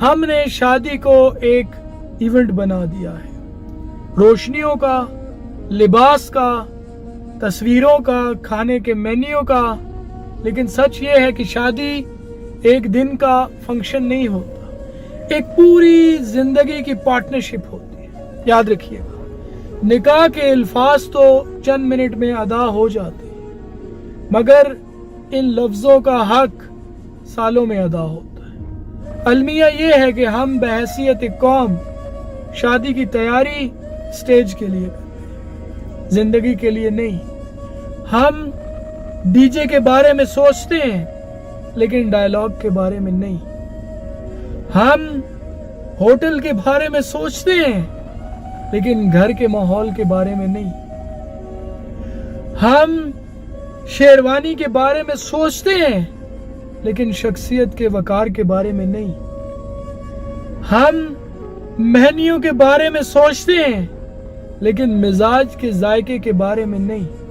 ہم نے شادی کو ایک ایونٹ بنا دیا ہے، روشنیوں کا، لباس کا، تصویروں کا، کھانے کے مینیو کا، لیکن سچ یہ ہے کہ شادی ایک دن کا فنکشن نہیں ہوتا، ایک پوری زندگی کی پارٹنرشپ ہوتی ہے۔ یاد رکھیے گا، نکاح کے الفاظ تو چند منٹ میں ادا ہو جاتے ہیں، مگر ان لفظوں کا حق سالوں میں ادا ہوتا ہے۔ المیہ یہ ہے کہ ہم بحیثیت قوم شادی کی تیاری سٹیج کے لیے کرتے ہیں، زندگی کے لیے نہیں۔ ہم ڈی جے کے بارے میں سوچتے ہیں لیکن ڈائلاگ کے بارے میں نہیں۔ ہم ہوٹل کے بارے میں سوچتے ہیں لیکن گھر کے ماحول کے بارے میں نہیں۔ ہم شیروانی کے بارے میں سوچتے ہیں لیکن شخصیت کے وقار کے بارے میں نہیں۔ ہم مہنیوں کے بارے میں سوچتے ہیں لیکن مزاج کے ذائقے کے بارے میں نہیں۔